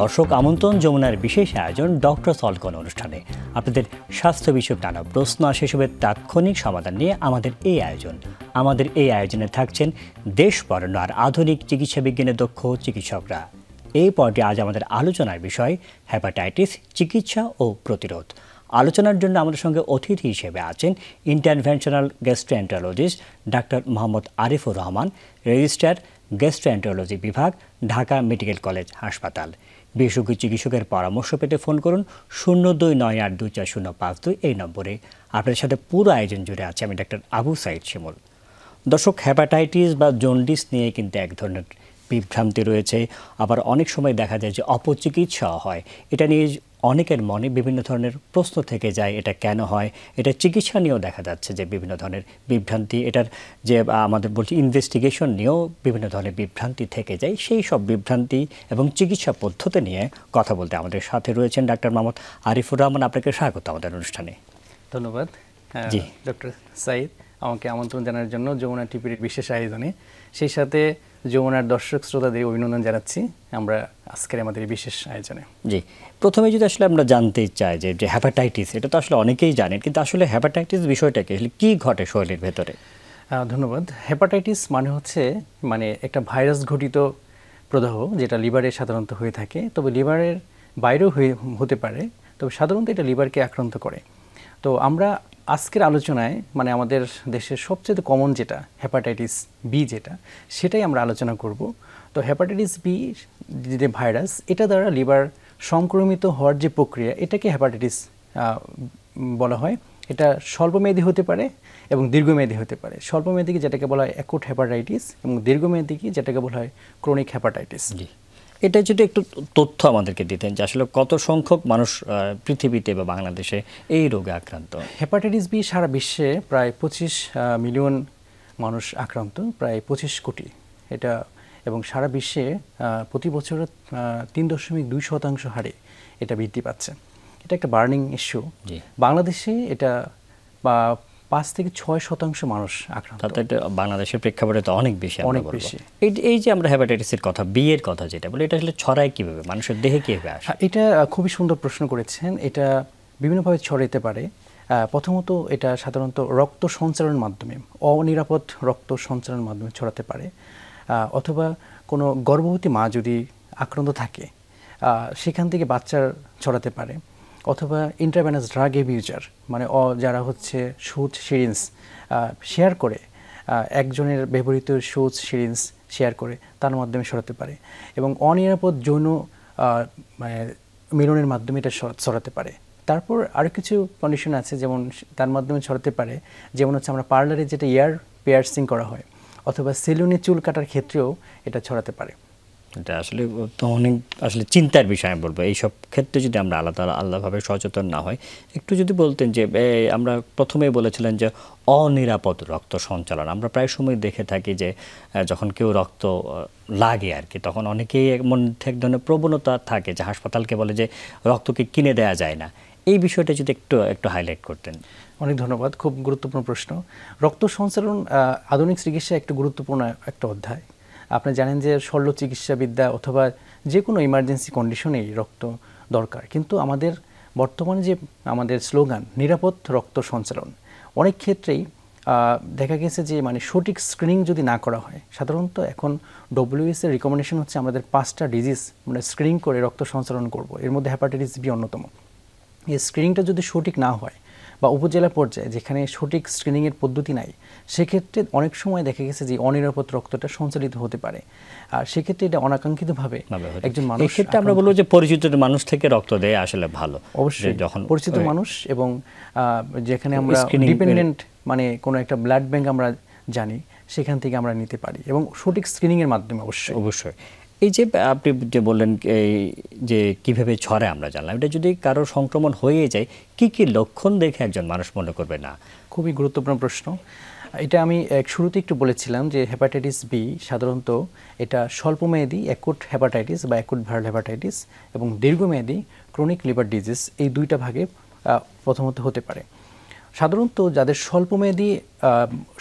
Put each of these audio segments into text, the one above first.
দর্শক আমন্ত্রণ যমুনার বিশেষ আয়োজন ডক্টর সলভ কোন অনুষ্ঠানে আপনাদের স্বাস্থ্য বিষয়ক নানা প্রশ্ন আর সেসবের তাৎক্ষণিক সমাধান নিয়ে আমাদের এই আয়োজনে থাকছেন দেশ বরেণ্য আর আধুনিক চিকিৎসা বিজ্ঞানে দক্ষ চিকিৎসকরা। এই পর্যায়ে আজ আমাদের আলোচনার বিষয় হেপাটাইটিস চিকিৎসা ও প্রতিরোধ। আলোচনার জন্য আমাদের সঙ্গে অতিথি হিসেবে আছেন interventional gastroenterologist doctor Mohammad Arifur Rahman, registrar gastroenterology বিভাগ, ঢাকা মেডিকেল কলেজ হাসপাতাল। বিশেষজ্ঞ চিকিৎসকের পরামর্শ পেতে ফোন করুন 02982405 এই নম্বরে। আপনাদের সাথে পুরো আয়োজন জুড়ে আছে আমি ডাক্তার আবু সাইদ শিমুল। দর্শক, হেপাটাইটিস বা জন্ডিস নিয়ে কিন্তু এক ধরনের বিভ্রান্তি রয়েছে, আবার অনেক সময় দেখা যায় যে অপচিকিৎসা হয়। এটা নিয়ে অনেকের মনে বিভিন্ন ধরনের প্রশ্ন থেকে যায়, এটা কেন হয়, এটা চিকিৎসা নিয়েও দেখা যাচ্ছে যে বিভিন্ন ধরনের বিভ্রান্তি, এটার যে আমাদের বলছি ইনভেস্টিগেশন নিয়েও বিভিন্ন ধরনের বিভ্রান্তি থেকে যায়। সেই সব বিভ্রান্তি এবং চিকিৎসা পদ্ধতি নিয়ে কথা বলতে আমাদের সাথে রয়েছেন ডাক্তার মোহাম্মদ আরিফুর রহমান। আপনাকে স্বাগত আমাদের অনুষ্ঠানে। ধন্যবাদ জি ডক্টর সাইদ, আমাকে আমন্ত্রণ জানার জন্য যমুনা টিভির বিশেষ আয়োজনে। সেই সাথে যমুনার দর্শক শ্রোতাদের অভিনন্দন জানাচ্ছি আমরা আজকের আমাদের বিশেষ আয়োজনে। জি, প্রথমে যদি আসলে আমরা জানতে চাই যে হেপাটাইটিস, এটা তো আসলে অনেকেই জানেন, কিন্তু আসলে হেপাটাইটিস বিষয়টা কি ঘটে শরীরের ভেতরে? ধন্যবাদ। হেপাটাইটিস হচ্ছে একটা ভাইরাস ঘটিত প্রদাহ, যেটা লিভারে সাধারণত হয়ে থাকে, তবে লিভারের বাইরেও হতে পারে, তবে সাধারণত এটা লিভারকে আক্রান্ত করে। তো আমরা আজকের আলোচনায় আমাদের দেশের সবচেয়ে কমন যেটা হেপাটাইটিস বি, সেটাই আমরা আলোচনা করব। তো হেপাটাইটিস বি যে ভাইরাস, এটা দ্বারা লিভার সংক্রমিত হওয়ার যে প্রক্রিয়া, এটাকে হেপাটাইটিস বলা হয়। এটা স্বল্পমেয়াদী হতে পারে এবং দীর্ঘমেয়াদী হতে পারে। স্বল্পমেয়াদী যেটাকে বলা হয় অ্যাকুট হেপাটাইটিস এবং দীর্ঘমেয়াদী যেটাকে বলা হয় ক্রনিক হেপাটাইটিস। এটা যদি একটু তথ্য আমাদেরকে দিতেন যে আসলে কত সংখ্যক মানুষ পৃথিবীতে বা বাংলাদেশে এই রোগে আক্রান্ত? হেপাটাইটিস বি সারা বিশ্বে প্রায় 25 মিলিয়ন মানুষ আক্রান্ত, প্রায় 25 কোটি এটা, এবং সারা বিশ্বে প্রতি বছর 3.2% হারে এটা বৃদ্ধি পাচ্ছে। এটা একটা বার্নিং ইস্যু। বাংলাদেশে এটা 5 থেকে 6% মানুষ আক্রান্ত। তাতে বাংলাদেশের প্রেক্ষাপটে তো অনেক বেশি। এই যে আমরা হেপাটাইটিসের কথা, বি এর কথা যেটা বলে, এটা আসলে ছড়ায় কিভাবে, মানুষের দেহে কিভাবে আসে? এটা খুবই সুন্দর প্রশ্ন করেছেন। এটা বিভিন্নভাবে ছড়াইতে পারে। প্রথমত এটা সাধারণত রক্ত সঞ্চালনের মাধ্যমে, অনিরাপদ রক্ত সঞ্চালনের মাধ্যমে ছড়াতে পারে, অথবা কোনো গর্ভবতী মা যদি আক্রান্ত থাকে সেখান থেকে বাচ্চার ছড়াতে পারে, অথবা ইন্ট্রাভেনাস ড্রাগ অ্যাবিউজার যারা হচ্ছে সুচ সিরিঞ্জ শেয়ার করে, একজনের ব্যবহৃত সুচ সিরিঞ্জ শেয়ার করে, তার মাধ্যমে ছড়াতে পারে, এবং অনিরাপদ যৌন মিলনের মাধ্যমে এটা ছড়াতে পারে। তারপর আরও কিছু কন্ডিশন আছে যেমন তার মাধ্যমে ছড়াতে পারে, যেমন হচ্ছে আমরা পার্লারে যেটা ইয়ার পিয়ার্সিং করা হয়, অথবা সেলুনে চুল কাটার ক্ষেত্রেও এটা ছড়াতে পারে। এটা আসলে তো অনেক চিন্তার বিষয় আমি বলবো। এইসব ক্ষেত্রে যদি আমরা আলাদাভাবে সচেতন না হয়, একটু যদি বলতেন যে আমরা প্রথমেই বলেছিলেন যে অনিরাপদ রক্ত সঞ্চালন। আমরা প্রায় সময় দেখে থাকি যে যখন কেউ রক্ত লাগে আর কি, তখন অনেকেই মধ্যে এক ধরনের প্রবণতা থাকে যে হাসপাতালকে বলে যে রক্তকে কিনে দেওয়া যায় না। এই বিষয়টা যদি একটু হাইলাইট করতেন। অনেক ধন্যবাদ, খুব গুরুত্বপূর্ণ প্রশ্ন। রক্ত সঞ্চালন আধুনিক চিকিৎসা একটা গুরুত্বপূর্ণ একটা অধ্যায়। আপনি জানেন যে শল্য চিকিৎসাবিদ্যা অথবা যে কোনো ইমার্জেন্সি কন্ডিশনেই রক্ত দরকার, কিন্তু আমাদের বর্তমানে যে আমাদের স্লোগান নিরাপদ রক্ত সঞ্চালন, অনেক ক্ষেত্রেই দেখা গেছে যে সঠিক স্ক্রিনিং যদি না করা হয়, সাধারণত এখন WHO এর রিকমেন্ডেশন হচ্ছে আমাদের 5টা ডিজিজ স্ক্রিনিং করে রক্ত সঞ্চালন করব, এর মধ্যে হেপাটাইটিস বি অন্যতম। এই স্ক্রিনিংটা যদি সঠিক না হয় বা উপজেলা পর্যায়ে যেখানে সঠিক স্ক্রিনিংয়ের পদ্ধতি নাই, সেক্ষেত্রে অনেক সময় দেখা গেছে যে অনিরাপদ রক্তটা সঞ্চালিত হতে পারে, আর সেক্ষেত্রে এটা অনাকাঙ্ক্ষিতভাবে একজন মানুষ, এক্ষেত্রে আমরা বলবো যে পরিচিত মানুষ থেকে রক্ত দেয় আসলে ভালো। অবশ্যই যখন পরিচিত মানুষ, এবং যেখানে আমরা ডিপেন্ডেন্ট কোনো একটা ব্লাড ব্যাংক আমরা জানি, সেখান থেকে আমরা নিতে পারি, এবং সঠিক স্ক্রিনিংয়ের মাধ্যমে। অবশ্যই এই যে আপনি যে বললেন যে কিভাবে ছড়ায় আমরা জানলাম, এটা যদি কারো সংক্রমণ হয়ে যায় কি কি লক্ষণ দেখে একজন মানুষ মনে করবে না? খুবই গুরুত্বপূর্ণ প্রশ্ন। এটা আমি শুরুতে একটু বলেছিলাম যে হেপাটাইটিস বি সাধারণত এটা স্বল্পমেয়াদী অ্যাকুট হেপাটাইটিস বা অ্যাকুট ভাইরাল হেপাটাইটিস এবং দীর্ঘমেয়াদী ক্রনিক লিভার ডিজিজ, এই দুইটা ভাগে প্রথমত হতে পারে। সাধারণত যাদের স্বল্পমেয়াদী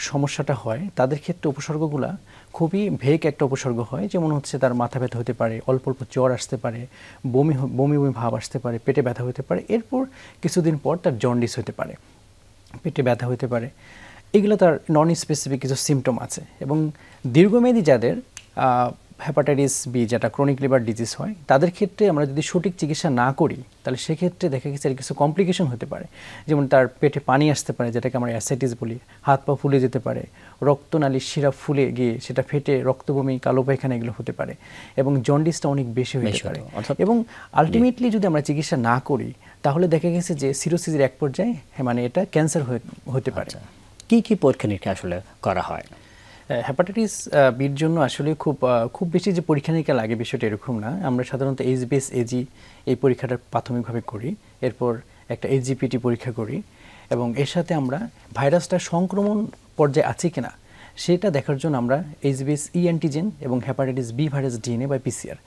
সমস্যাটা হয় তাদের ক্ষেত্রে উপসর্গগুলা খুবই ভেগ একটা উপসর্গ হয়, যেমন হচ্ছে তার মাথা ব্যথা হতে পারে, অল্প অল্প জ্বর আসতে পারে, বমি বমি ভাব আসতে পারে, পেটে ব্যথা হতে পারে, এরপর কিছুদিন পর তার জন্ডিস হতে পারে, পেটে ব্যথা হতে পারে। এগুলো তার নন স্পেসিফিক কিছু সিমটম আছে। এবং দীর্ঘমেয়াদী যাদের হেপাটাইটিস বি, যেটা ক্রনিক লিভার ডিজিজ হয়, তাদের ক্ষেত্রে আমরা যদি সঠিক চিকিৎসা না করি তাহলে সেক্ষেত্রে দেখা গেছে কিছু কমপ্লিকেশন হতে পারে। যেমন তার পেটে পানি আসতে পারে, যেটাকে আমরা অ্যাসাইটিস বলি, হাত পা ফুলে যেতে পারে, রক্তনালীর শিরা ফুলে গিয়ে সেটা ফেটে রক্তবমি, কালো পায়খানা এগুলো হতে পাতে, এবং জন্ডিসটা অনেক বেশি হতে পারে। এবং আলটিমেটলি যদি আমরা চিকিৎসা না করি তাহলে দেখা গেছে যে সিরোসিসের এক পর্যায়ে মানে এটা ক্যান্সার হতে পারে। কি কি পরীক্ষা নিরীক্ষা আসলে করা হয়? হেপাটাইটিস বির জন্য আসলে খুব বেশি যে পরীক্ষা নিরীক্ষা লাগে বিষয়টা এরকম না। আমরা সাধারণত HbS-Ag এই পরীক্ষাটা প্রাথমিকভাবে করি, এরপর একটা HGPT পরীক্ষা করি, এবং এর সাথে আমরা ভাইরাসটা সংক্রমণ পর্যায়ে আছে কিনা সেটা দেখার জন্য আমরা HbS-E অ্যান্টিজেন এবং হেপাটাইটিস বি ভাইরাস DNA বা PCR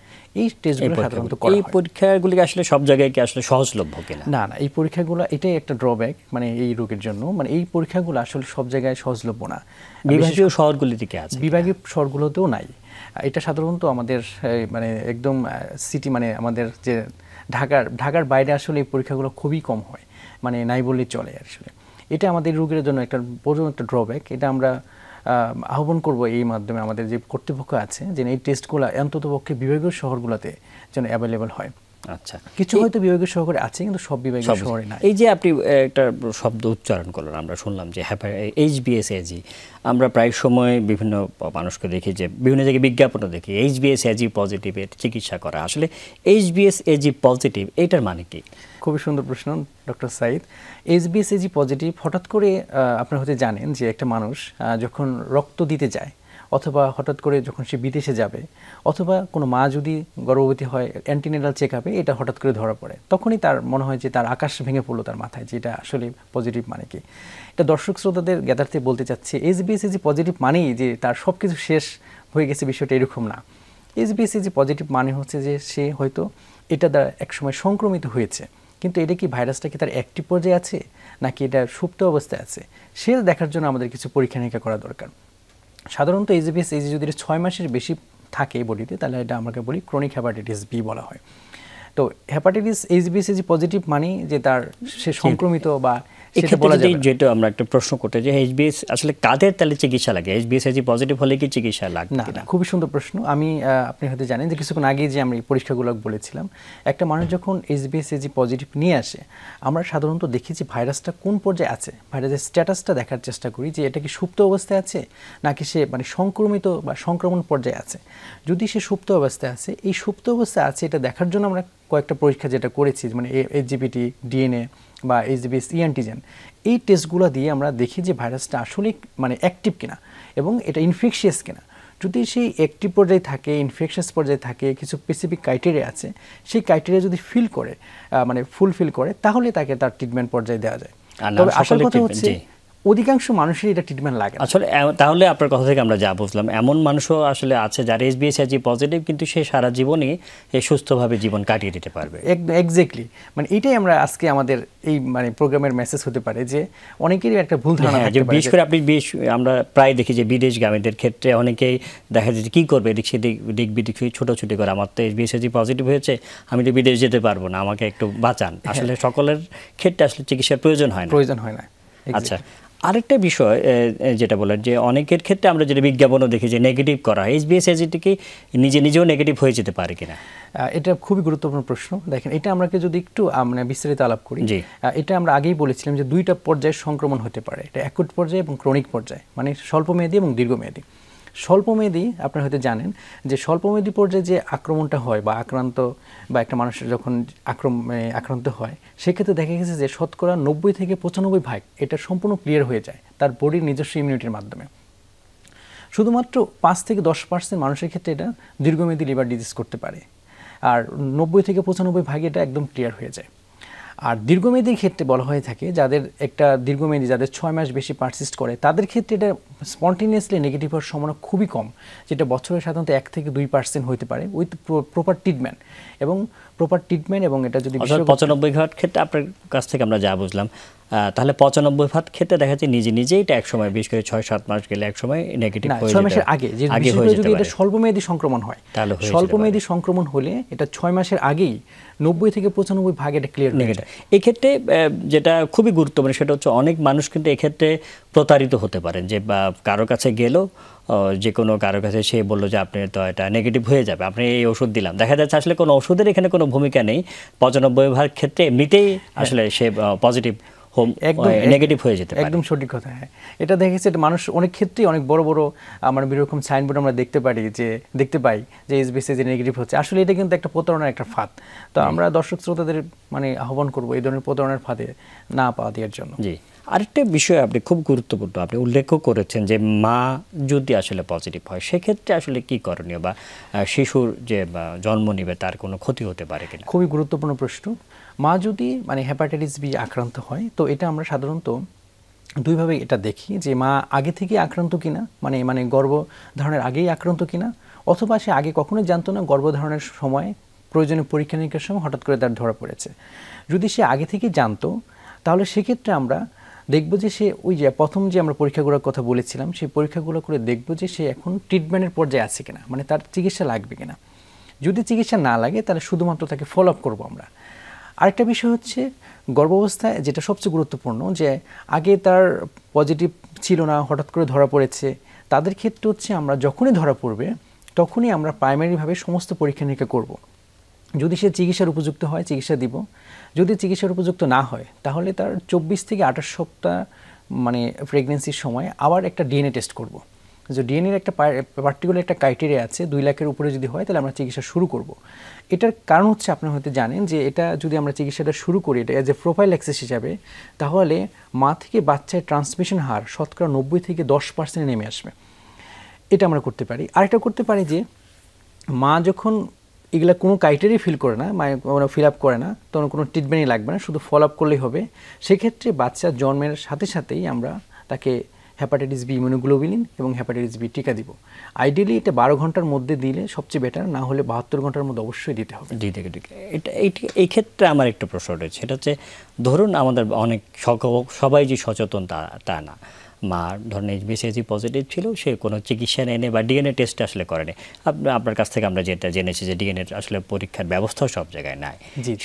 এই টেস্টগুলো সাধারণত করা হয়। এই পরীক্ষাগুলি আসলে সব জায়গায় কি আসলে সহজলভ্য কিনা? না, এই পরীক্ষাগুলো এটাই একটা ড্রব্যাক মানে এই রোগের জন্য, মানে এই পরীক্ষাগুলো আসলে সব জায়গায় সহজলভ্য না। বিভাগীয় শহরগুলিতে কি আছে? বিভাগীয় শহরগুলোতেও নাই। এটা সাধারণত আমাদের মানে একদম সিটি, মানে আমাদের যে ঢাকার বাইরে আসলে এই পরীক্ষাগুলো খুবই কম হয়, মানে নাই বললেই চলে আসলে। এটা আমাদের রোগীর জন্য একটা বড় একটা ড্রব্যাক। এটা আমরা আহ্বান করব এই মাধ্যমে আমাদের যে কর্তৃপক্ষ আছে যে এই টেস্টগুলো অন্ততপক্ষে বিভাগীয় শহরগুলোতে যেন অ্যাভেলেবল হয়। আচ্ছা, কিছু হয়তো বিভাগীয় শহরে আছে কিন্তু সব বিভাগীয় শহরে নাই। এই যে আপনি একটা শব্দ উচ্চারণ করলেন, আমরা শুনলাম যে HbS-Ag, আমরা প্রায় সময় বিভিন্ন মানুষকে দেখি যে বিভিন্ন জায়গায় বিজ্ঞাপনও দেখি HbS-Ag পজিটিভের চিকিৎসা করা। আসলে HbS-Ag পজিটিভ এটার মানে কি? খুবই সুন্দর প্রশ্ন ডক্টর সাইদ। HbS-Ag পজিটিভ হঠাৎ করে আপনারা হয়তো জানেন যে একটা মানুষ যখন রক্ত দিতে যায়, অথবা হঠাৎ করে যখন সে বিদেশে যাবে, অথবা কোনো মা যদি গর্ভবতী হয় অ্যান্টিনেটাল চেকআপে এটা হঠাৎ করে ধরা পড়ে, তখনই তার মনে হয় যে তার আকাশ ভেঙে পড়লো তার মাথায়, যে এটা আসলে পজিটিভ মানে কি। এটা দর্শক শ্রোতাদের জ্ঞাতার্থে বলতে চাচ্ছে, HbS-Ag পজিটিভ মানেই যে তার সব কিছু শেষ হয়ে গেছে, বিষয়টা এরকম না। HbS-Ag পজিটিভ মানে হচ্ছে যে সে হয়তো এটা দ্বারা একসময় সংক্রমিত হয়েছে, কিন্তু এটা কি ভাইরাসটা কি তার অ্যাক্টিভ পর্যায়ে আছে নাকি এটা সুপ্ত অবস্থায় আছে, সেটা দেখার জন্য আমাদের কিছু পরীক্ষা নিরীক্ষা করা দরকার। সাধারণত HbS-Ag যদি 6 মাসের বেশি থাকে বডিতে, তাহলে এটা আমাকে বলি ক্রনিক হেপাটাইটিস বি বলা হয়। তো হেপাটাইটিস HbS-Ag পজিটিভ মানে যে তার সে সংক্রমিত বা সেটা বলা যায়। যেটা আমরা একটা প্রশ্ন করতে যে HbS আসলে কাদের তাহলে চিকিৎসা লাগে? HbS-Ag পজিটিভ হলে কি চিকিৎসা লাগে না? খুবই সুন্দর প্রশ্ন। আপনি হয়তো জানেন যে কিছুক্ষণ আগে যে আমরা এই পরীক্ষাগুলো বলেছিলাম, একটা মানুষ যখন HbS-Ag পজিটিভ নিয়ে আসে, আমরা সাধারণত দেখি যে ভাইরাসটা কোন পর্যায়ে আছে, ভাইরাসের স্ট্যাটাসটা দেখার চেষ্টা করি যে এটা কি সুপ্ত অবস্থায় আছে নাকি সে মানে সংক্রমিত বা সংক্রমণ পর্যায়ে আছে। যদি সে সুপ্ত অবস্থায় আছে, এই সুপ্ত অবস্থায় আছে এটা দেখার জন্য আমরা কয়েকটা পরীক্ষা যেটা করেছি, মানে HGPT, DNA বা HbS-E অ্যান্টিজেন, এই টেস্টগুলো দিয়ে আমরা দেখি যে ভাইরাসটা আসলে মানে অ্যাক্টিভ কিনা এবং এটা ইনফেকশিয়াস কিনা। যদি সেই অ্যাক্টিভ পর্যায়ে থাকে, ইনফেকশাস পর্যায়ে থাকে, কিছু স্পেসিফিক ক্রাইটেরিয়া আছে, সেই ক্রাইটেরিয়া যদি মানে ফুলফিল করে, তাহলে তাকে তার ট্রিটমেন্ট পর্যায়ে দেওয়া যায়। তবে আসল কথা হচ্ছে অধিকাংশ মানুষের এটা ট্রিটমেন্ট লাগে আসলে। তাহলে আপনার কথা থেকে আমরা যা বুঝলাম, এমন মানুষও আসলে আছে যার HbS-Ag পজিটিভ কিন্তু সে সারা জীবনই সুস্থভাবে জীবন কাটিয়ে দিতে পারবে। এক্স্যাক্টলি, মানে এটাই আমরা আজকে আমাদের এই মানে প্রোগ্রামের মেসেজ হতে পারে যে অনেকেরই একটা ভুল ধারণা থাকতে পারে। বিশেষ করে আমরা প্রায় দেখি যে বিদেশগামীদের ক্ষেত্রে অনেকেই দেখা যায় কি করবে, এদিক সেদিক বিদিক ছোটাছুটি করে, আমার তো HbS-Ag পজিটিভ হয়েছে, আমি তো বিদেশ যেতে পারবো না, আমাকে একটু বাঁচান। আসলে সকলের ক্ষেত্রে আসলে চিকিৎসার প্রয়োজন হয় না। আচ্ছা, আরেকটা বিষয় যেটা বলেন যে অনেকের ক্ষেত্রে আমরা যেটা বিজ্ঞাপনও দেখি যে নেগেটিভ করা, HbS-Ag কি নিজেও নেগেটিভ হয়ে যেতে পারে কিনা? এটা খুবই গুরুত্বপূর্ণ প্রশ্ন। দেখেন, এটা আমাকে যদি একটু মানে বিস্তারিত আলাপ করি, এটা আমরা আগেই বলেছিলাম যে দুইটা পর্যায়ে সংক্রমণ হতে পারে, এটা অ্যাকুট পর্যায়ে এবং ক্রনিক পর্যায়ে, মানে স্বল্পমেয়াদী এবং দীর্ঘমেয়াদী। স্বল্পমেয়াদী আপনারা হয়তো জানেন যে স্বল্পমেয়াদী পর্যায়ে যে আক্রমণটা হয় বা একটা মানুষের যখন আক্রান্ত হয়, সেক্ষেত্রে দেখা গেছে যে শতকরা 90 থেকে 95% এটা সম্পূর্ণ ক্লিয়ার হয়ে যায় তার বডির নিজস্ব ইমিউনিটির মাধ্যমে। শুধুমাত্র 5 থেকে 10% মানুষের ক্ষেত্রে এটা দীর্ঘমেয়াদী লিভার ডিজিজ করতে পারে, আর 90 থেকে 95% এটা একদম ক্লিয়ার হয়ে যায়। আর দীর্ঘমেয়াদীর ক্ষেত্রে বলা হয়ে থাকে যাদের 6 মাস বেশি পারসিস্ট করে, তাদের ক্ষেত্রে এটা স্পন্টেনিয়াসলি নেগেটিভ হওয়ার সম্ভাবনা খুবই কম, যেটা বছরে সাধারণত 1 থেকে 2% হতে পারে উইথ প্রপার ট্রিটমেন্ট। এবং প্রপার ট্রিটমেন্ট এবং এটা যদি 95 ভাগ ক্ষেত্রে আপনার কাছ থেকে আমরা যা বুঝলাম, তাহলে 95 ভাগ ক্ষেত্রে দেখা যাচ্ছে নিজেই এটা এক সময়, বিশেষ করে 6-7 মাস গেলে এক সময় নেগেটিভ হয়ে যায়। 6 মাসের আগে যদি এটা স্বল্পমেয়াদী সংক্রমণ হয়, স্বল্পমেয়াদী সংক্রমণ হলে এটা 6 মাসের আগেই 90 থেকে 95 ভাগ এটা ক্লিয়ার হয়ে যায়। এই ক্ষেত্রে যেটা খুবই গুরুত্বপূর্ণ সেটা হচ্ছে অনেক মানুষ কিন্তু এক্ষেত্রে প্রতারিত হতে পারেন, যে কারো কাছে গেল, যে কোনো কারো কাছে সে বললো যে আপনি তো এটা নেগেটিভ হয়ে যাবে, আপনি এই ওষুধ দিলাম, দেখা যাচ্ছে আসলে কোনো ওষুধের এখানে কোনো ভূমিকা নেই। 95 ভাগ ক্ষেত্রে এমনিতেই আসলে সে পজিটিভ নেগেটিভ হয়ে যেতে পারে। একদম সঠিক কথা। হ্যাঁ, এটা দেখেছি, এটা মানুষ অনেক ক্ষেত্রেই অনেক বড় বড় আমার এরকম সাইনবোর্ড আমরা দেখতে পাই যে এইচবিসিজি নেগেটিভ হচ্ছে। আসলে এটা কিন্তু একটা প্রতারণার একটা ফাঁদ। তো আমরা দর্শক শ্রোতাদের মানে আহ্বান করব এই ধরনের প্রতারণার ফাঁদে না পা দেওয়ার জন্য। জি, আরেকটা বিষয় আপনি খুব গুরুত্বপূর্ণ আপনি উল্লেখ করেছেন যে মা যদি আসলে পজিটিভ হয় সেক্ষেত্রে আসলে কি করণীয়, বা শিশুর যে জন্ম নিবে তার কোনো ক্ষতি হতে পারে কিনা? খুবই গুরুত্বপূর্ণ প্রশ্ন। মা যদি মানে হেপাটাইটিস বি আক্রান্ত হয়, তো এটা আমরা সাধারণত দুইভাবে এটা দেখি, যে মা আগে থেকে আক্রান্ত কিনা, মানে গর্ভধারণের আগেই আক্রান্ত কিনা, অথবা সে আগে কখনোই জানতো না, গর্ভধারণের সময় প্রয়োজনীয় পরীক্ষা নিরীক্ষার সময় হঠাৎ করে তার ধরা পড়েছে। যদি সে আগে থেকেই জানতো, তাহলে সেক্ষেত্রে আমরা দেখব যে সে ওই যে প্রথম যে আমরা পরীক্ষাগুলোর কথা বলেছিলাম, সেই পরীক্ষাগুলো করে দেখব যে সে এখন ট্রিটমেন্টের পর্যায়ে আছে কিনা, মানে তার চিকিৎসা লাগবে কিনা। যদি চিকিৎসা না লাগে তাহলে শুধুমাত্র তাকে ফলো আপ করবো আমরা। আরেকটা বিষয় হচ্ছে গর্ভাবস্থায় যেটা সবচেয়ে গুরুত্বপূর্ণ, যে আগে তার পজিটিভ ছিল না, হঠাৎ করে ধরা পড়েছে, তাদের ক্ষেত্রে হচ্ছে আমরা যখনই ধরা পড়বে তখনই আমরা প্রাইমারিভাবে সমস্ত পরীক্ষা নিরীক্ষা করব। যদি সে চিকিৎসার উপযুক্ত হয় চিকিৎসা দিব, যদি চিকিৎসার উপযুক্ত না হয় তাহলে তার 24 থেকে 28 সপ্তাহ মানে প্রেগনেন্সির সময় আবার একটা ডিএনএ টেস্ট করব। যে ডিএনএর একটা পার্টিকুলার একটা ক্রাইটেরিয়া আছে, 2 লাখের উপরে যদি হয় তাহলে আমরা চিকিৎসা শুরু করব। এটার কারণ হচ্ছে আপনি হয়তো জানেন যে এটা যদি আমরা চিকিৎসাটা শুরু করি এটা এজ এ প্রোফাইল্যাক্সিস হিসাবে, তাহলে মা থেকে বাচ্চার ট্রান্সমিশন হার শতকরা 90 থেকে 10% নেমে আসবে। এটা আমরা করতে পারি। আরেকটা করতে পারি যে মা যখন এগুলা কোনো ক্রাইটেরিয়া ফিল করে না, মানে ফিল আপ করে না, তখন কোনো ট্রিটমেন্টই লাগবে না, শুধু ফলো আপ করলেই হবে। সেক্ষেত্রে বাচ্চা জন্মের সাথে সাথেই আমরা তাকে হেপাটাইটিস বি ইমিউনোগ্লোবুলিন এবং হেপাটাইটিস বি টিকা দিব। আইডিয়ালি এটা 12 ঘন্টার মধ্যে দিলে সবচেয়ে বেটার, না হলে 72 ঘন্টার মধ্যে অবশ্যই দিতে হবে। এই ক্ষেত্রে আমার একটা প্রশ্ন রয়েছে, সেটা হচ্ছে ধরুন আমাদের অনেক সবাই যে সচেতন তা না। মা ধরেন এইচবিসিজি পজিটিভ ছিল, সে কোনো চিকিৎসা নেয়নি বা ডিএনএ টেস্ট আসলে করেনি। আপনার কাছ থেকে আমরা যেটা জেনেছি যে ডিএনএ আসলে পরীক্ষার ব্যবস্থাও সব জায়গায় নাই।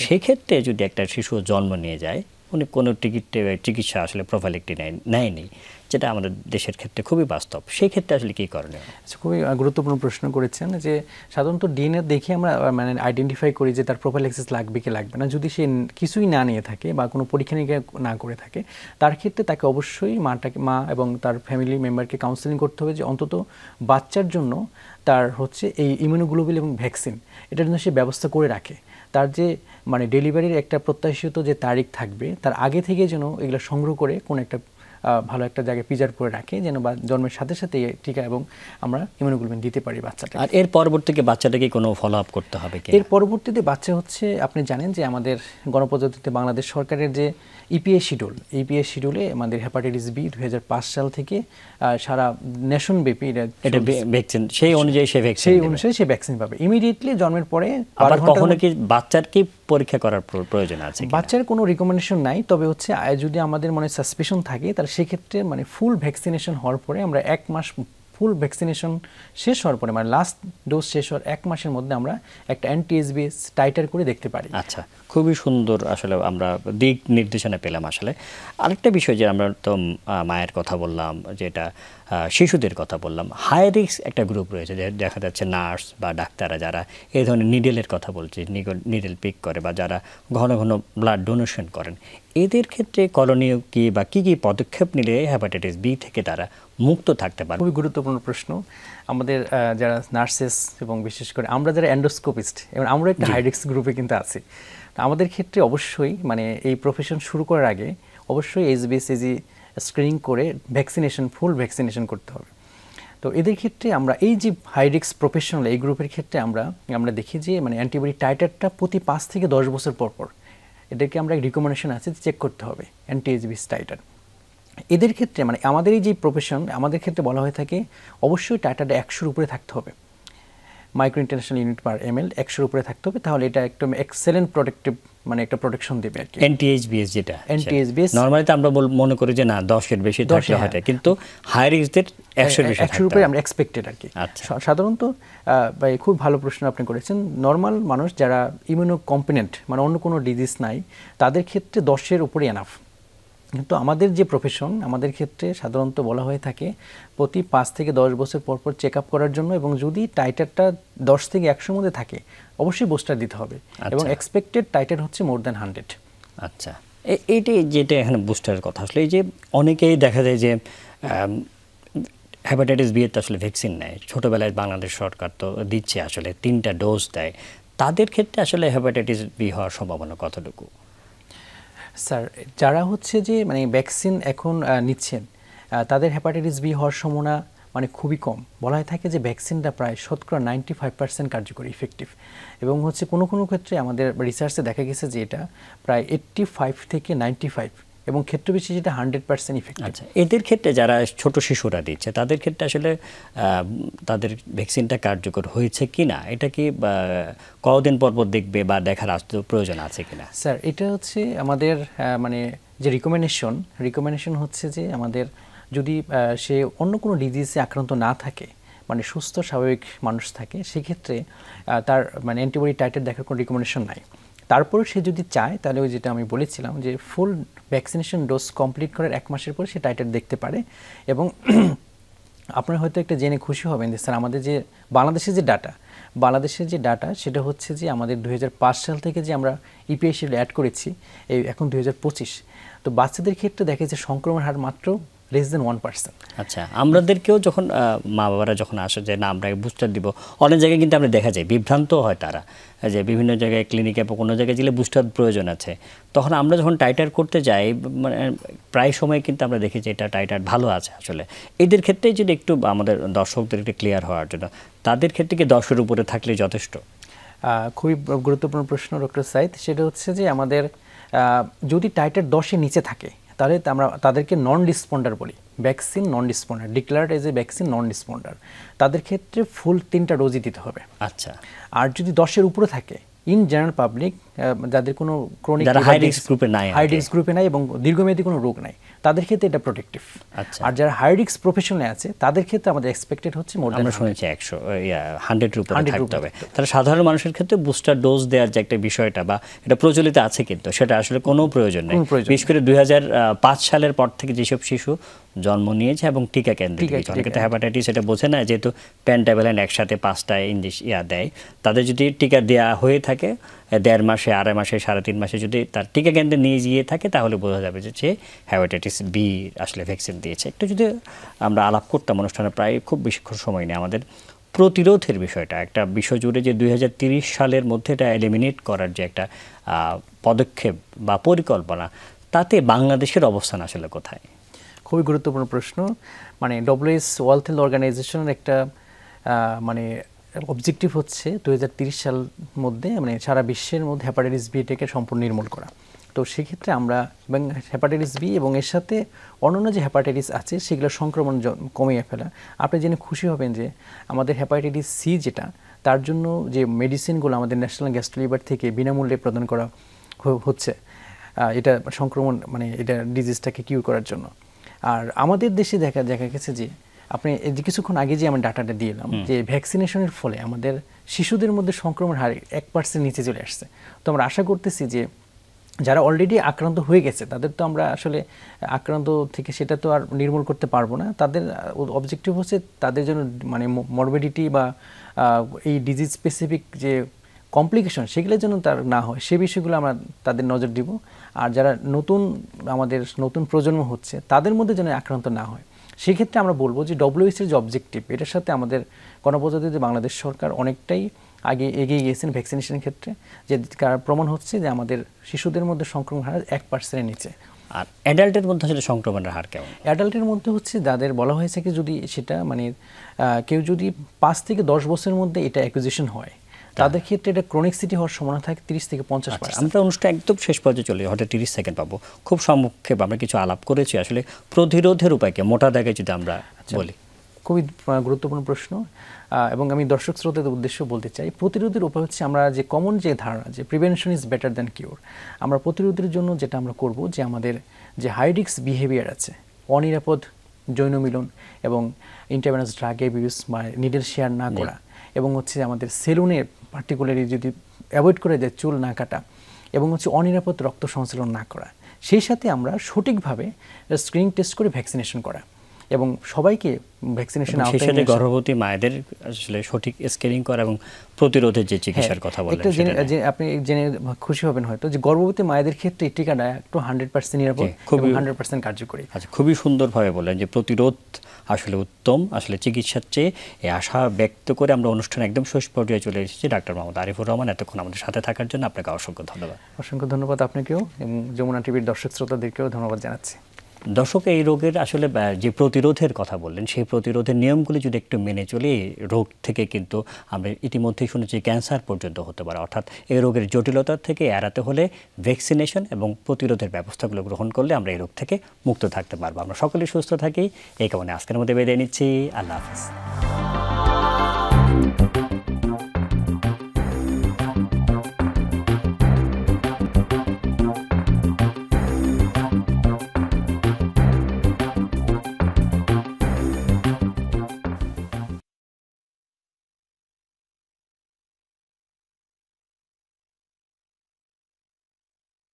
সেক্ষেত্রে যদি একটা শিশু জন্ম নিয়ে যায়, উনি কোনো চিকিৎসা আসলে প্রোফাইলেক্টিক নেয়নি, যেটা আমাদের দেশের ক্ষেত্রে খুবই বাস্তব, সেই ক্ষেত্রে আসলে কী করণীয়? খুবই গুরুত্বপূর্ণ প্রশ্ন করেছেন। যে সাধারণত ডিএনএ দেখে আমরা মানে আইডেন্টিফাই করি যে তার প্রোফাইল্যাক্সিস লাগবে কি লাগবে না। যদি সে কিছুই না নিয়ে থাকে বা কোনো পরীক্ষা নিরীক্ষা না করে থাকে, তার ক্ষেত্রে তাকে অবশ্যই মা এবং তার ফ্যামিলি মেম্বারকে কাউন্সেলিং করতে হবে যে অন্তত বাচ্চার জন্য তার হচ্ছে এই ইমিউনোগ্লোবুলিন এবং ভ্যাকসিন এটার জন্য সে ব্যবস্থা করে রাখে। তার যে মানে ডেলিভারির একটা প্রত্যাশিত যে তারিখ থাকবে, তার আগে থেকে যেন এগুলো সংগ্রহ করে কোনো একটা ভালো একটা জায়গায় প্রিজার্ভ করে রাখে, যেন জন্মের সাথে সাথে টিকা এবং আমরা ইমিউনোগ্লোবুলিন দিতে পারি বাচ্চাটা। আর এর পরবর্তীতে বাচ্চাটাকে কোনো ফলো আপ করতে হবে কি? এর পরবর্তীতে বাচ্চা হচ্ছে আপনি জানেন যে আমাদের গণপ্রজাতন্ত্রী বাংলাদেশ সরকারের যে ইপিএস শিডিউলে আমাদের হেপাটাইটিস বি 2005 সাল থেকে সারা নেশন ব্যাপী এটা ভ্যাকসিন, সেই অনুযায়ী সে ভ্যাকসিন পাবে ইমিডিয়েটলি জন্মের পরে। আবার কখনো কি বাচ্চার কি পরীক্ষা করার প্রয়োজন আছে? বাচ্চার কোনো রিকমেন্ডেশন নাই, তবে হচ্ছে যদি আমাদের মনে সাসপিশন থাকে তাহলে সেক্ষেত্রে মানে ফুল ভ্যাকসিনেশন হওয়ার পরে আমরা 1 মাস ফুল ভ্যাকসিনেশন শেষ হওয়ার পরে মানে লাস্ট ডোজ শেষ হওয়ার 1 মাসের মধ্যে আমরা একটা অ্যান্টি-এইচবিএস টাইটার করে দেখতে পারি। আচ্ছা, খুবই সুন্দর আসলে আমরা দিক নির্দেশনা পেলাম। আসলে আরেকটা বিষয় যে আমরা তো মায়ের কথা বললাম, যেটা শিশুদের কথা বললাম, হাই রিস্ক একটা গ্রুপ রয়েছে, যে দেখা যাচ্ছে নার্স বা ডাক্তাররা যারা এই ধরনের নিডেলের কথা বলছে, নিডেল পিক করে বা যারা ঘন ঘন ব্লাড ডোনেশন করেন, এদের ক্ষেত্রে করণীয় কি বা কী কী পদক্ষেপ নিলে হেপাটাইটিস বি থেকে তারা মুক্ত থাকতে পারে? খুবই গুরুত্বপূর্ণ প্রশ্ন। আমাদের যারা নার্সেস এবং বিশেষ করে আমরা যারা এন্ডোস্কোপিস্ট এবং আমরা একটা হাই রিস্ক গ্রুপে কিন্তু আছি, আমাদের ক্ষেত্রে অবশ্যই মানে এই প্রফেশন শুরু করার আগে অবশ্যই এইচবিসিজি স্ক্রিনিং করে ফুল ভ্যাকসিনেশন করতে হবে। তো এদের ক্ষেত্রে আমরা এই যে হাই রিস্ক প্রফেশনাল এই গ্রুপের ক্ষেত্রে আমরা দেখি যে মানে অ্যান্টিবডি টাইটারটা প্রতি 5 থেকে 10 বছর পর এদেরকে আমরা রিকমেন্ডেশন আছে চেক করতে হবে অ্যান্টি-এইচবিএস টাইটার। এদের ক্ষেত্রে মানে আমাদের এই যে প্রফেশন আমাদের ক্ষেত্রে বলা হয়ে থাকে অবশ্যই টাইটারটা 100-র উপরে থাকতে হবে। Micro international unit per ml 100-এর উপরে থাকতে হবে, তাহলে এটা একদম এক্সেলেন্ট প্রোটেক্টিভ মানে একটা প্রোটেকশন দেবে আর কি। NTHBS যেটা NTHBS নরমালি তো আমরা মনে করি যে না 10-এর বেশি থাকলে হয়, কিন্তু হাই রিস্কদের 100-এর বেশি 100-এর উপরে আমরা এক্সপেক্টেড আর কি। সাধারণত খুব ভালো প্রশ্ন আপনি করেছেন। নর্মাল মানুষ যারা ইমিউনো কম্পোনেন্ট মানে অন্য কোনো ডিজিজ নাই তাদের ক্ষেত্রে 10-এর উপরে এনাফ। কিন্তু আমাদের যে প্রফেশন, আমাদের ক্ষেত্রে সাধারণত বলা হয়ে থাকে প্রতি 5 থেকে 10 বছর পর পর চেক আপ করার জন্য, এবং যদি টাইটারটা 10 থেকে 100-এর মধ্যে থাকে অবশ্যই বুস্টার দিতে হবে, এবং এক্সপেক্টেড টাইটার হচ্ছে মোর দ্যান 100। আচ্ছা, এইটাই যেটা এখানে বুস্টারের কথা আসলে, এই যে অনেকেই দেখা যায় যে হেপাটাইটিস বি এর তো আসলে ভ্যাকসিন নেয়, ছোটোবেলায় বাংলাদেশ সরকার তো দিচ্ছে আসলে 3টা ডোজ দেয়, তাদের ক্ষেত্রে আসলে হেপাটাইটিস বি হওয়ার সম্ভাবনা কতটুকু? স্যার, যারা হচ্ছে যে মানে ভ্যাকসিন এখন নিচ্ছেন তাদের হেপাটাইটিস বি হওয়ার সম্ভাবনা মানে খুবই কম। বলা হয়ে থাকে যে ভ্যাকসিনটা প্রায় 95% কার্যকরী, ইফেক্টিভ, এবং হচ্ছে কোনো কোনো ক্ষেত্রে আমাদের রিসার্চে দেখা গেছে যে এটা প্রায় 85 থেকে 95, এবং ক্ষেত্র বিশেষে যেটা 100% ইফেক্টিভ। আচ্ছা, এদের ক্ষেত্রে যারা ছোট শিশুরা দিচ্ছে তাদের ক্ষেত্রে আসলে তাদের ভ্যাকসিনটা কার্যকর হয়েছে কিনা, এটা কি কতদিন পর পর দেখবে বা দেখার প্রয়োজন আছে কিনা? স্যার, এটা হচ্ছে আমাদের মানে যে রিকমেন্ডেশন হচ্ছে যে আমাদের যদি সে অন্য কোনো ডিজিজে আক্রান্ত না থাকে, মানে সুস্থ স্বাভাবিক মানুষ থাকে, সেক্ষেত্রে তার মানে অ্যান্টিবডি টাইটার দেখার কোনো রিকমেন্ডেশন নাই। তারপরে সে যদি চায় তাহলে ওই যেটা আমি বলেছিলাম যে ফুল ভ্যাকসিনেশন ডোজ কমপ্লিট করার 1 মাসের পর সে টাইটার দেখতে পারে। এবং আপনারা হয়তো একটা জেনে খুশি হবেন যে স্যার আমাদের যে বাংলাদেশের যে ডাটা সেটা হচ্ছে যে আমাদের 2005 সাল থেকে যে আমরা ইপিআই শিডিউল অ্যাড করেছি, এই এখন 2025, তো বাচ্চাদের ক্ষেত্রে দেখে যে সংক্রমণ হার মাত্র less than 1%। আচ্ছা, আমাদেরকেও যখন মা বাবারা যখন আসে যে না আমরা বুস্টার দিব, অনেক জায়গায় কিন্তু আমরা দেখা যায় বিভ্রান্ত হয় তারা, যে বিভিন্ন জায়গায় ক্লিনিকে বা কোনো জায়গায় গেলে বুস্টার প্রয়োজন আছে, তখন আমরা যখন টাইটার করতে যাই মানে প্রায় সময় কিন্তু আমরা দেখি যে এটা টাইটার ভালো আছে আসলে। এদের ক্ষেত্রে যদি একটু আমাদের দর্শকদের একটু ক্লিয়ার হওয়ার জন্য, তাদের ক্ষেত্রে কি 10-এর উপরে থাকলে যথেষ্ট? খুবই গুরুত্বপূর্ণ প্রশ্ন ডক্টর সাইদ। সেটা হচ্ছে যে আমাদের যদি টাইটার 10-এর নিচে থাকে তাহলে আমরা তাদেরকে নন রিসপন্ডার বলি, vaccine non responder, declared as a vaccine non responder, তাদের ক্ষেত্রে ফুল 3টা ডোজই দিতে হবে। আচ্ছা, আর যদি 10-এর উপরে থাকে, ইন জেনারেল পাবলিক যাদের কোনো ক্রনিক হাই রিস্ক গ্রুপে নাই এবং দীর্ঘমেয়াদী কোনো রোগ নাই, তাদের ক্ষেত্রে এটা প্রোটেক্টিভ। আর যারা হাই রিস্ক প্রফেশনে আছে তাদের ক্ষেত্রে আমাদের এক্সপেক্টেড হচ্ছে মোর দ্যান 100-এর উপরে থাকতে হবে। তাহলে সাধারণ মানুষের ক্ষেত্রে বুস্টার ডোজ দেওয়ার যে একটা বিষয়টা বা এটা প্রচলিত আছে, কিন্তু সেটা আসলে কোনো প্রয়োজন নেই। বিশেষ করে 2005 সালের পর থেকে যেসব শিশু জন্ম নিয়েছে এবং টিকা কেন্দ্রে গিয়েছে, অনেকে তো হেপাটাইটিস এটা বোঝে না, যেহেতু পেন্টাভ্যালেন্ট একসাথে 5টা দেয়, তাদের যদি টিকা দেওয়া হয়ে থাকে 1.5 মাসে, 2.5 মাসে, 3.5 মাসে যদি তার টিকা কেন্দ্রে নিয়ে গিয়ে থাকে, তাহলে বোঝা যাবে যে সে হেপাটাইটিস বি আসলে ভ্যাকসিন দিয়েছে। একটু যদি আমরা আলাপ করতাম, অনুষ্ঠানে প্রায় খুব বেশিক্ষণ সময় নেই, আমাদের প্রতিরোধের বিষয়টা একটা বিষয় জুড়ে যে 2030 সালের মধ্যে এটা এলিমিনেট করার যে একটা পদক্ষেপ বা পরিকল্পনা, তাতে বাংলাদেশের অবস্থান আসলে কোথায়? খুবই গুরুত্বপূর্ণ প্রশ্ন। মানে WHO ওয়ার্ল্ড হেলথ অর্গানাইজেশনের একটা মানে অবজেক্টিভ হচ্ছে 2030 সাল মধ্যে মানে সারা বিশ্বের মধ্যে হেপাটাইটিস বিটাকে সম্পূর্ণ নির্মূল করা। তো সেক্ষেত্রে আমরা এবং হেপাটাইটিস বি এবং এর সাথে অন্যান্য যে হেপাটাইটিস আছে সেগুলোর সংক্রমণ কমিয়ে ফেলা। আপনি জেনে খুশি হবেন যে আমাদের হেপাটাইটিস সি যেটা, তার জন্য যে মেডিসিনগুলো আমাদের ন্যাশনাল গ্যাস্ট্রোলিভার থেকে বিনামূল্যে প্রদান করা হচ্ছে, এটা সংক্রমণ মানে এটা ডিজিজটাকে কিউর করার জন্য। আর আমাদের দেশে দেখা গেছে যে আপনি কিছুক্ষণ আগে যে আমি ডাটাটা দিলাম যে ভ্যাকসিনেশনের ফলে আমাদের শিশুদের মধ্যে সংক্রমণ হার 1% নিচে চলে আসছে। তো আমরা আশা করতেছি যে যারা অলরেডি আক্রান্ত হয়ে গেছে তাদের তো আমরা আসলে আক্রান্ত থেকে সেটা তো আর নির্মূল করতে পারবো না, তাদের অবজেক্টিভ হচ্ছে তাদের জন্য মানে মরবিডিটি বা এই ডিজিজ স্পেসিফিক যে কমপ্লিকেশন সেগুলোর জন্য তার না হয়, সে বিষয়গুলো আমরা তাদের নজর দিব। আর যারা আমাদের নতুন প্রজন্ম হচ্ছে তাদের মধ্যে যেন আক্রান্ত না হয়, সেক্ষেত্রে আমরা বলবো যে WHO যে অবজেক্টিভ, এটার সাথে আমাদের গণপ্রজাতন্ত্রী বাংলাদেশ সরকার অনেকটাই আগে এগিয়ে গিয়েছেন ভ্যাকসিনেশনের ক্ষেত্রে, যে প্রমাণ হচ্ছে যে আমাদের শিশুদের মধ্যে সংক্রমণ হার 1%-এর নিচে। আর অ্যাডাল্টের মধ্যে আসলে সংক্রমণের হার কেমন? অ্যাডাল্টের মধ্যে হচ্ছে যাদের বলা হয়েছে কি যদি সেটা মানে কেউ যদি 5 থেকে 10 বছরের মধ্যে এটা অ্যাকুইজিশন হয়, তাদের ক্ষেত্রে এটা ক্রনিকসিটি হওয়ার সম্ভাবনা থাকে 30 থেকে 50%। আমরা অনুষ্ঠান একদম শেষ পর্যায়ে চলে হয়তো 30 সেকেন্ড পাবো, খুব সংক্ষেপে আমরা কিছু আলাপ করেছি আসলে প্রতিরোধের উপায়কে মোটা দাগে যদি আমরা বলি। খুবই গুরুত্বপূর্ণ প্রশ্ন এবং আমি দর্শক শ্রোতাদের উদ্দেশ্য বলতে চাই প্রতিরোধের উপায় হচ্ছে আমরা যে কমন যে ধারণা যে prevention is better than cure, আমরা প্রতিরোধের জন্য যেটা আমরা করব যে আমাদের যে হাই রিস্ক বিহেভিয়ার আছে, অনিরাপদ যৌন মিলন এবং ইন্টারভেনাস ড্রাগের ইউজ বা নিডল শেয়ার না করা এবং হচ্ছে আমাদের সেলুনে পার্টিকুলারলি যদি অ্যাভয়েড করে দেয় চুল না কাটা এবং হচ্ছে অনিরাপদ রক্ত সঞ্চালন না করা, সেই সাথে আমরা সঠিকভাবে স্ক্রিনিং টেস্ট করে ভ্যাকসিনেশন করা এবং সবাইকে ভ্যাকসিনেশন সেই সাথে গর্ভবতী মায়েদের আসলে সঠিক স্ক্রিনিং করা এবং প্রতিরোধের যে চিকিৎসার কথা বললেন যে আপনি জেনে খুশি হবেন হয়তো যে গর্ভবতী মায়েদের ক্ষেত্রে এই টিকাটা একটু 100% নিরাপদ এবং 100% কার্যকরী। আচ্ছা, খুবই সুন্দরভাবে বললেন যে প্রতিরোধ আসলে উত্তম, আসলে চিকিৎসার চেয়ে এই আশা ব্যক্ত করে আমরা অনুষ্ঠানে একদম শেষ পর্যায়ে চলে এসেছি। ডাক্তার মোহাম্মদ আরিফুর রহমান, এতক্ষণ আমাদের সাথে থাকার জন্য আপনাকে অসংখ্য ধন্যবাদ। অসংখ্য ধন্যবাদ আপনাকেও এবং যমুনা টিভির দর্শক শ্রোতাদেরকেও ধন্যবাদ জানাচ্ছি। দর্শক, এই রোগের আসলে যে প্রতিরোধের কথা বললেন সেই প্রতিরোধের নিয়মগুলি যদি একটু মেনে চলি, রোগ থেকে কিন্তু আমরা ইতিমধ্যেই শুনেছি ক্যান্সার পর্যন্ত হতে পারে। অর্থাৎ এই রোগের জটিলতা থেকে এড়াতে হলে ভ্যাকসিনেশন এবং প্রতিরোধের ব্যবস্থাগুলো গ্রহণ করলে আমরা এই রোগ থেকে মুক্ত থাকতে পারবো। আমরা সকলেই সুস্থ থাকি এই কারণে আজকের মধ্যে বিদায় নিচ্ছি। আল্লাহ হাফেজ।